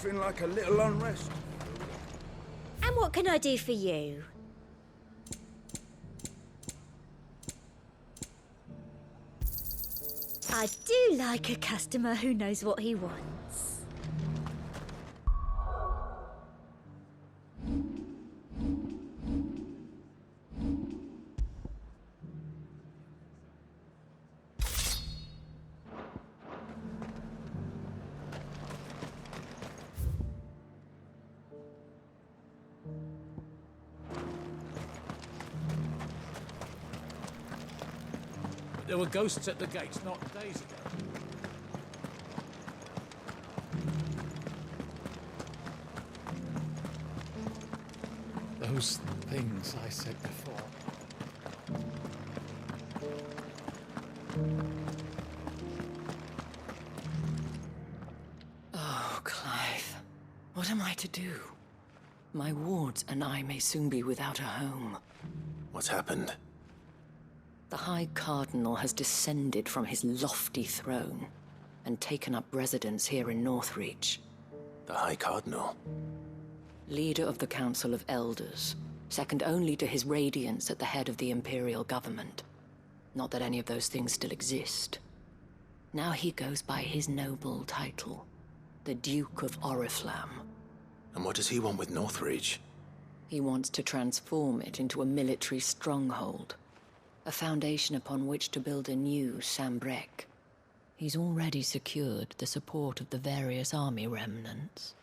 Nothing like a little unrest. And what can I do for you? I do like a customer who knows what he wants. There were ghosts at the gates not days ago. Those things I said before. Oh, Clive. What am I to do? My wards and I may soon be without a home. What's happened? The High Cardinal has descended from his lofty throne and taken up residence here in Northreach. The High Cardinal? Leader of the Council of Elders, second only to his Radiance at the head of the Imperial government. Not that any of those things still exist. Now he goes by his noble title, the Duke of Oriflamme. And what does he want with Northreach? He wants to transform it into a military stronghold, a foundation upon which to build a new Sambrec. He's already secured the support of the various army remnants,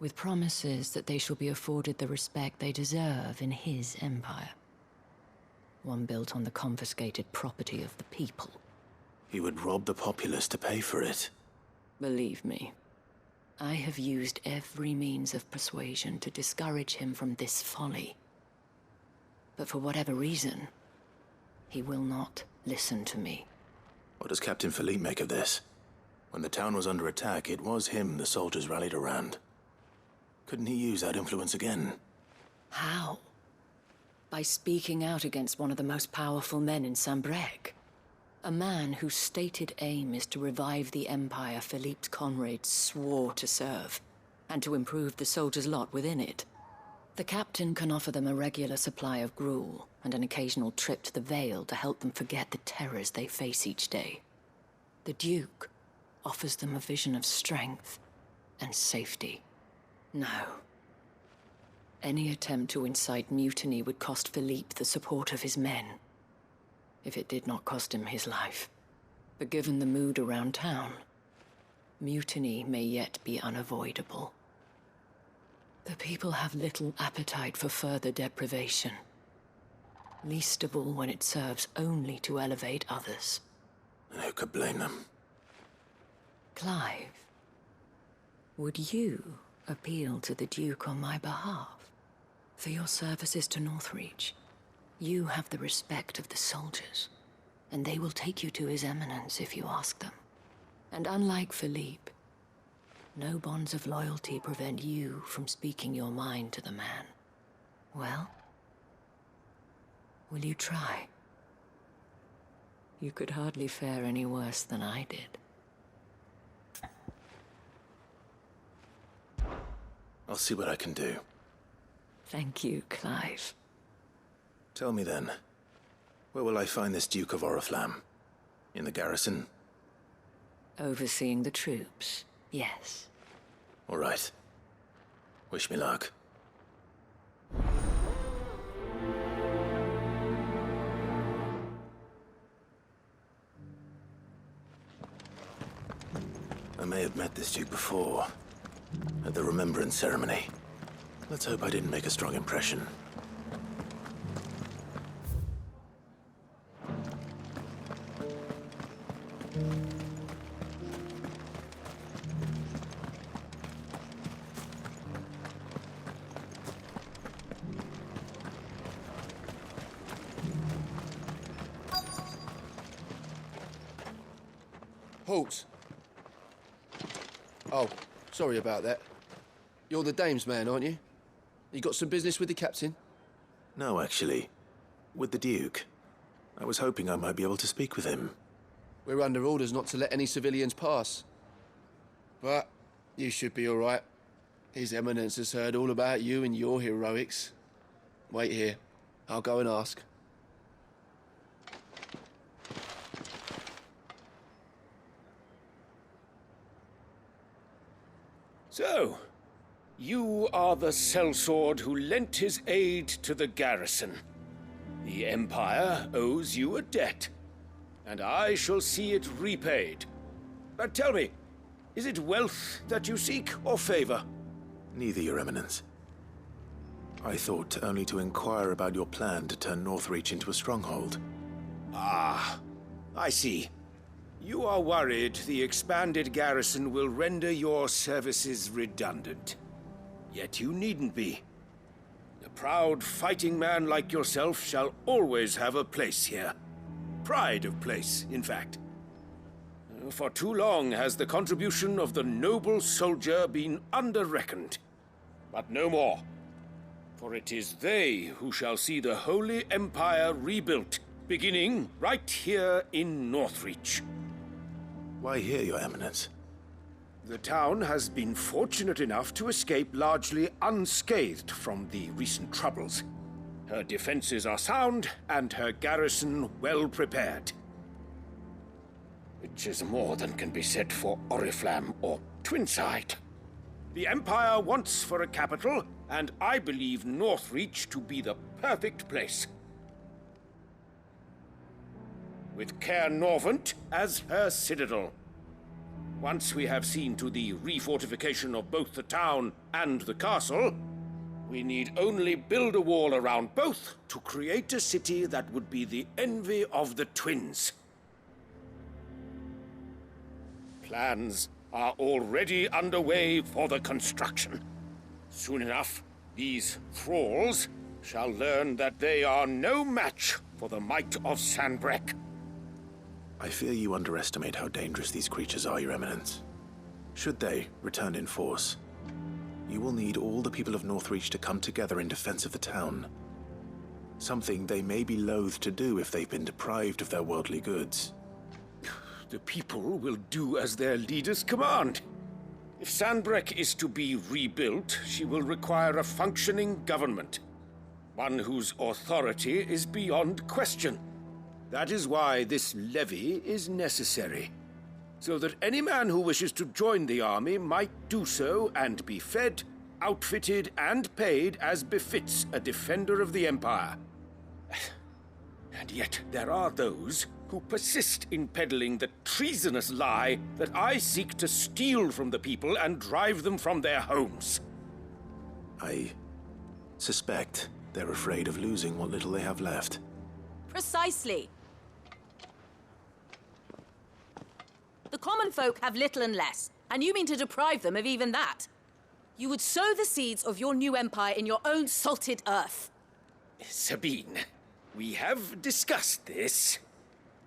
with promises that they shall be afforded the respect they deserve in his empire. One built on the confiscated property of the people. He would rob the populace to pay for it. Believe me, I have used every means of persuasion to discourage him from this folly. But for whatever reason, he will not listen to me. What does Captain Philippe make of this? When the town was under attack, it was him the soldiers rallied around. Couldn't he use that influence again? How? By speaking out against one of the most powerful men in Sambrec. A man whose stated aim is to revive the empire Philippe's comrades swore to serve, and to improve the soldiers' lot within it. The captain can offer them a regular supply of gruel, and an occasional trip to the Vale to help them forget the terrors they face each day. The Duke offers them a vision of strength and safety. No. Any attempt to incite mutiny would cost Philippe the support of his men, if it did not cost him his life. But given the mood around town, mutiny may yet be unavoidable. The people have little appetite for further deprivation, least of all when it serves only to elevate others. And who could blame them? Clive, would you appeal to the Duke on my behalf? For your services to Northreach, you have the respect of the soldiers, and they will take you to His Eminence if you ask them. And unlike Philippe, no bonds of loyalty prevent you from speaking your mind to the man. Well, will you try? You could hardly fare any worse than I did. I'll see what I can do. Thank you, Clive. Tell me then, where will I find this Duke of Oriflamme? In the garrison? Overseeing the troops, yes. All right. Wish me luck. I may have met this Duke before, at the Remembrance Ceremony. Let's hope I didn't make a strong impression. Halt! Oh, sorry about that. You're the dame's man, aren't you? You got some business with the captain? No, actually. With the Duke. I was hoping I might be able to speak with him. We're under orders not to let any civilians pass. But you should be all right. His Eminence has heard all about you and your heroics. Wait here. I'll go and ask. So, you are the sellsword who lent his aid to the garrison. The Empire owes you a debt, and I shall see it repaid. But tell me, is it wealth that you seek, or favor? Neither, Your Eminence. I thought only to inquire about your plan to turn Northreach into a stronghold. Ah, I see. You are worried the expanded garrison will render your services redundant. Yet you needn't be. A proud fighting man like yourself shall always have a place here. Pride of place, in fact. For too long has the contribution of the noble soldier been under-reckoned. But no more. For it is they who shall see the Holy Empire rebuilt, beginning right here in Northreach. Why here, Your Eminence? The town has been fortunate enough to escape largely unscathed from the recent troubles. Her defenses are sound, and her garrison well prepared. Which is more than can be said for Oriflamme or Twinside. The Empire wants for a capital, and I believe Northreach to be the perfect place. With Caer Norvent as her citadel. Once we have seen to the refortification of both the town and the castle, we need only build a wall around both to create a city that would be the envy of the twins. Plans are already underway for the construction. Soon enough, these thralls shall learn that they are no match for the might of Sanbreque. I fear you underestimate how dangerous these creatures are, Your Eminence. Should they return in force, you will need all the people of Northreach to come together in defense of the town. Something they may be loath to do if they've been deprived of their worldly goods. The people will do as their leaders command. If Sanbreque is to be rebuilt, she will require a functioning government. One whose authority is beyond question. That is why this levy is necessary. So that any man who wishes to join the army might do so and be fed, outfitted, and paid as befits a defender of the Empire. And yet there are those who persist in peddling the treasonous lie that I seek to steal from the people and drive them from their homes. I suspect they're afraid of losing what little they have left. Precisely. The common folk have little and less, and you mean to deprive them of even that. You would sow the seeds of your new empire in your own salted earth. Sabine, we have discussed this.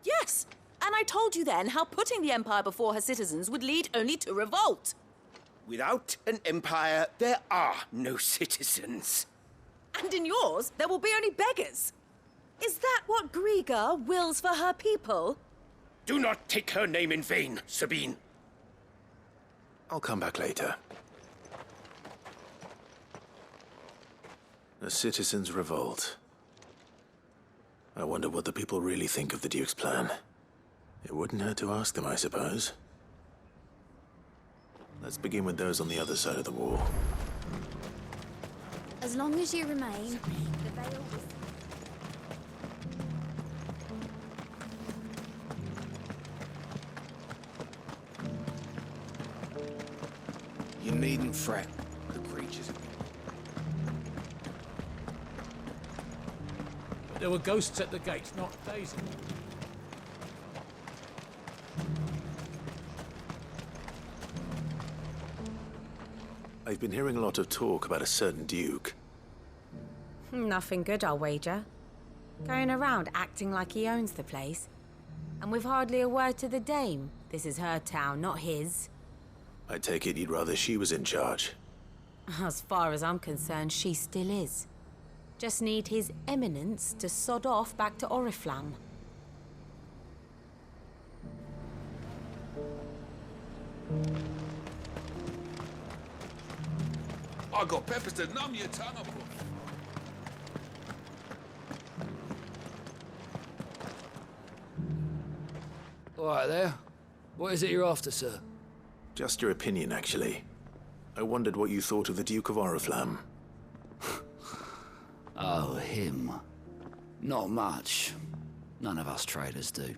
Yes, and I told you then how putting the empire before her citizens would lead only to revolt. Without an empire, there are no citizens. And in yours, there will be only beggars. Is that what Griga wills for her people? Do not take her name in vain, Sabine. I'll come back later. A citizens' revolt. I wonder what the people really think of the Duke's plan. It wouldn't hurt to ask them, I suppose. Let's begin with those on the other side of the wall. As long as you remain, the veil is... You needn't fret. The creatures... But there were ghosts at the gates not days ago. I've been hearing a lot of talk about a certain Duke. Nothing good, I'll wager. Going around acting like he owns the place. And with hardly a word to the dame. This is her town, not his. I take it you'd rather she was in charge. As far as I'm concerned, she still is. Just need his eminence to sod off back to Oriflamme. I got peppers to numb your tongue up. All right there. What is it you're after, sir? Just your opinion, actually. I wondered what you thought of the Duke of Oriflamme. Oh, him. Not much. None of us traders do.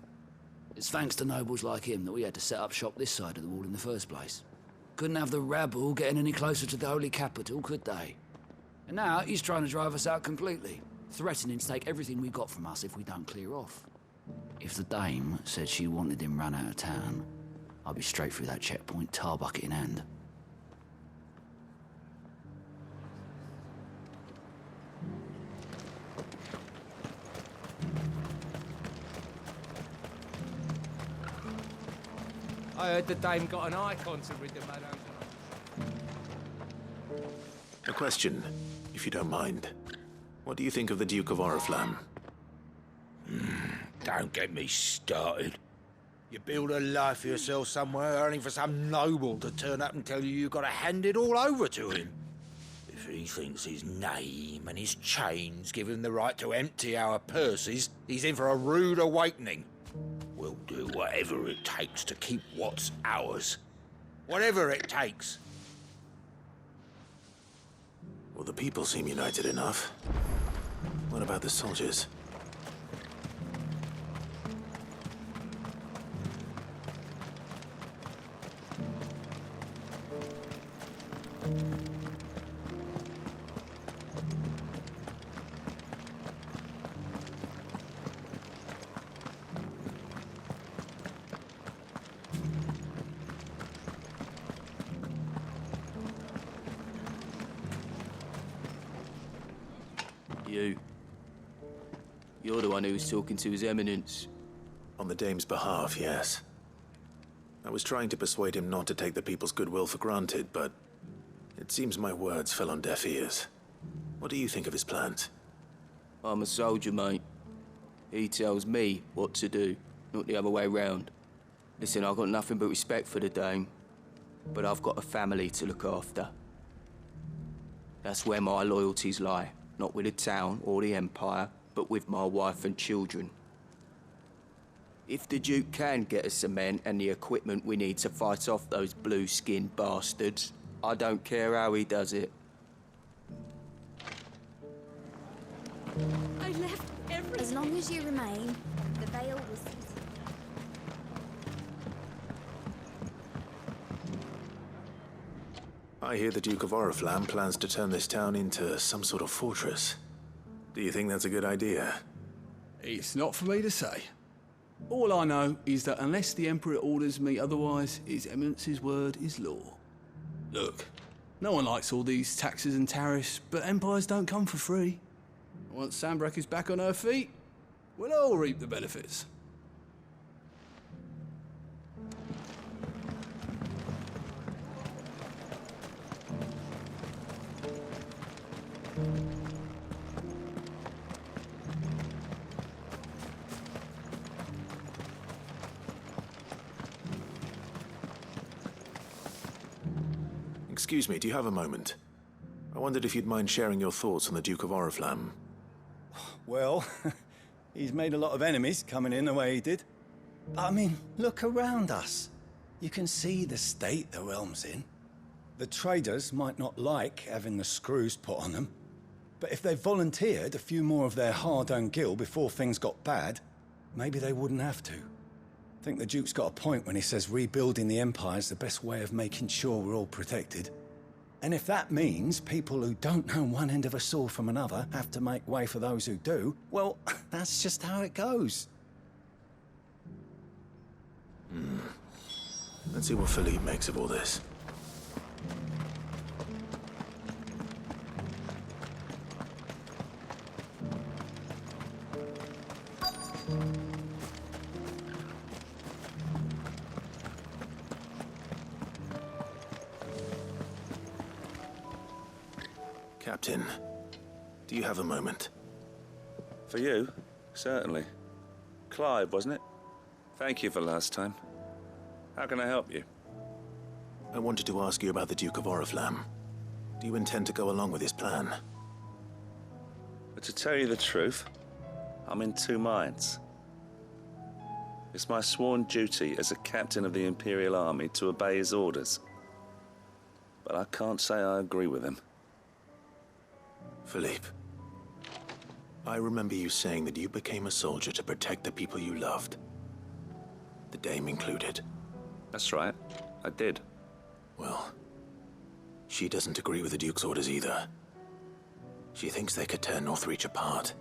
It's thanks to nobles like him that we had to set up shop this side of the wall in the first place. Couldn't have the rabble getting any closer to the holy capital, could they? And now he's trying to drive us out completely, threatening to take everything we got from us if we don't clear off. If the dame said she wanted him run out of town, I'd be straight through that checkpoint, tar bucket in hand. I heard the dame got an icon to rid the man over. A question, if you don't mind. What do you think of the Duke of Oriflamme? Don't get me started. You build a life for yourself somewhere, only for some noble to turn up and tell you you've got to hand it all over to him. If he thinks his name and his chains give him the right to empty our purses, he's in for a rude awakening. We'll do whatever it takes to keep what's ours. Whatever it takes. Well, the people seem united enough. What about the soldiers? You're the one who was talking to His Eminence. On the dame's behalf, yes. I was trying to persuade him not to take the people's goodwill for granted, but it seems my words fell on deaf ears. What do you think of his plans? I'm a soldier, mate. He tells me what to do, not the other way round. Listen, I've got nothing but respect for the dame, but I've got a family to look after. That's where my loyalties lie, not with the town or the Empire, but with my wife and children. If the Duke can get us the men and the equipment we need to fight off those blue-skinned bastards, I don't care how he does it. I left everything. As long as you remain, the veil will cease. I hear the Duke of Oriflamme plans to turn this town into some sort of fortress. Do you think that's a good idea? It's not for me to say. All I know is that unless the Emperor orders me otherwise, His Eminence's word is law. Look, no one likes all these taxes and tariffs, but empires don't come for free. Once Sanbreque is back on her feet, we'll all reap the benefits. Excuse me, do you have a moment? I wondered if you'd mind sharing your thoughts on the Duke of Oriflamme. Well, he's made a lot of enemies coming in the way he did. I mean, look around us. You can see the state the realm's in. The traders might not like having the screws put on them, but if they volunteered a few more of their hard-earned gil before things got bad, maybe they wouldn't have to. I think the Duke's got a point when he says rebuilding the Empire's the best way of making sure we're all protected. And if that means people who don't know one end of a sword from another have to make way for those who do, well, that's just how it goes. Let's see what Philippe makes of all this. Captain, do you have a moment? For you? Certainly. Clive, wasn't it? Thank you for last time. How can I help you? I wanted to ask you about the Duke of Oriflamme. Do you intend to go along with his plan? But to tell you the truth, I'm in two minds. It's my sworn duty as a captain of the Imperial Army to obey his orders. But I can't say I agree with him. Philippe, I remember you saying that you became a soldier to protect the people you loved. The Dame included. That's right, I did. Well, she doesn't agree with the Duke's orders either. She thinks they could tear Northreach apart.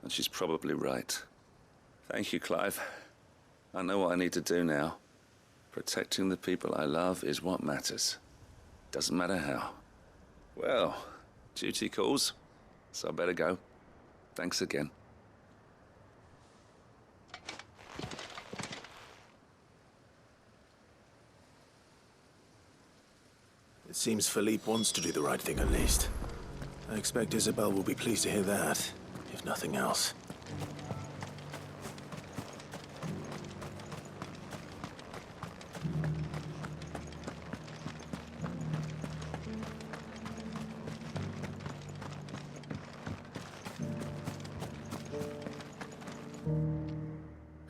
And she's probably right. Thank you, Clive. I know what I need to do now. Protecting the people I love is what matters. Doesn't matter how. Well, duty calls, so I better go. Thanks again. It seems Philippe wants to do the right thing at least. I expect Isabel will be pleased to hear that, if nothing else.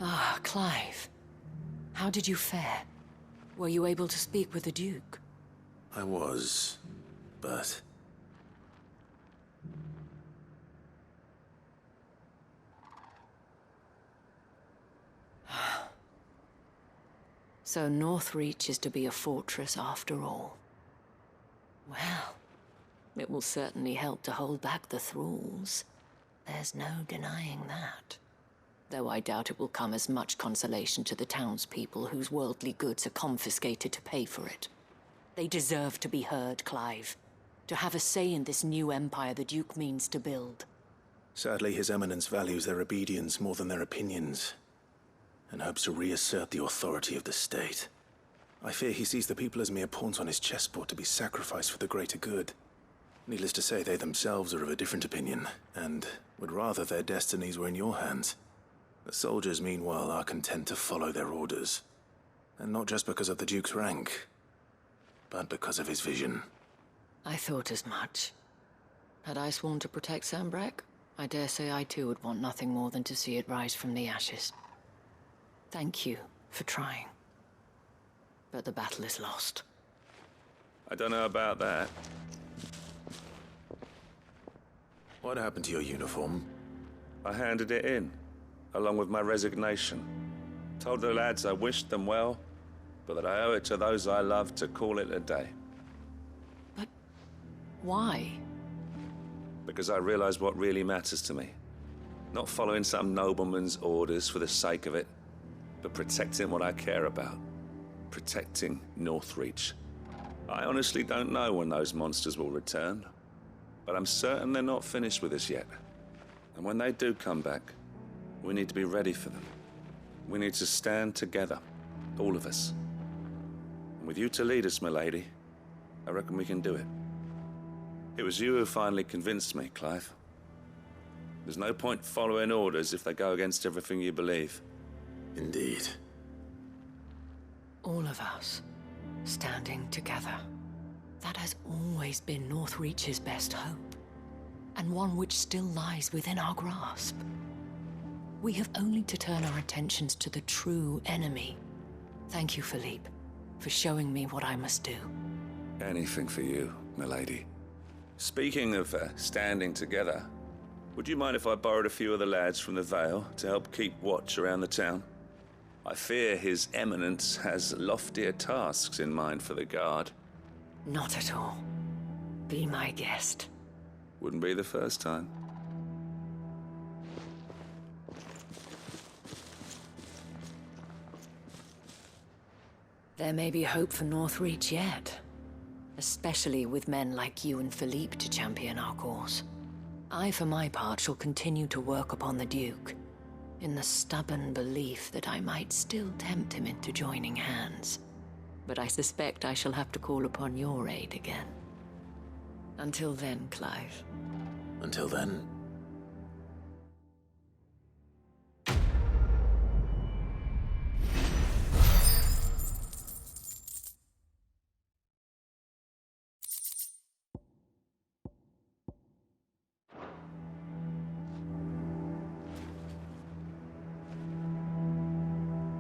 Ah, Clive. How did you fare? Were you able to speak with the Duke? I was, but... So Northreach is to be a fortress after all. Well, it will certainly help to hold back the thralls. There's no denying that. Though I doubt it will come as much consolation to the townspeople whose worldly goods are confiscated to pay for it. They deserve to be heard, Clive. To have a say in this new empire the Duke means to build. Sadly, His Eminence values their obedience more than their opinions, and hopes to reassert the authority of the state. I fear he sees the people as mere pawns on his chessboard to be sacrificed for the greater good. Needless to say, they themselves are of a different opinion, and would rather their destinies were in your hands. The soldiers, meanwhile, are content to follow their orders. And not just because of the Duke's rank, but because of his vision. I thought as much. Had I sworn to protect Sanbreque, I dare say I too would want nothing more than to see it rise from the ashes. Thank you for trying. But the battle is lost. I don't know about that. What happened to your uniform? I handed it in, along with my resignation. Told the lads I wished them well, but that I owe it to those I love to call it a day. But why? Because I realize what really matters to me. Not following some nobleman's orders for the sake of it, but protecting what I care about. Protecting Northreach. I honestly don't know when those monsters will return, but I'm certain they're not finished with us yet. And when they do come back, we need to be ready for them. We need to stand together, all of us. And with you to lead us, milady, I reckon we can do it. It was you who finally convinced me, Clive. There's no point following orders if they go against everything you believe. Indeed. All of us, standing together. That has always been Northreach's best hope, and one which still lies within our grasp. We have only to turn our attentions to the true enemy. Thank you, Philippe, for showing me what I must do. Anything for you, milady. Speaking of standing together, would you mind if I borrowed a few of the lads from the Vale to help keep watch around the town? I fear His Eminence has loftier tasks in mind for the guard. Not at all. Be my guest. Wouldn't be the first time. There may be hope for Northreach yet. Especially with men like you and Philippe to champion our cause. I, for my part, shall continue to work upon the Duke, in the stubborn belief that I might still tempt him into joining hands. But I suspect I shall have to call upon your aid again. Until then, Clive. Until then,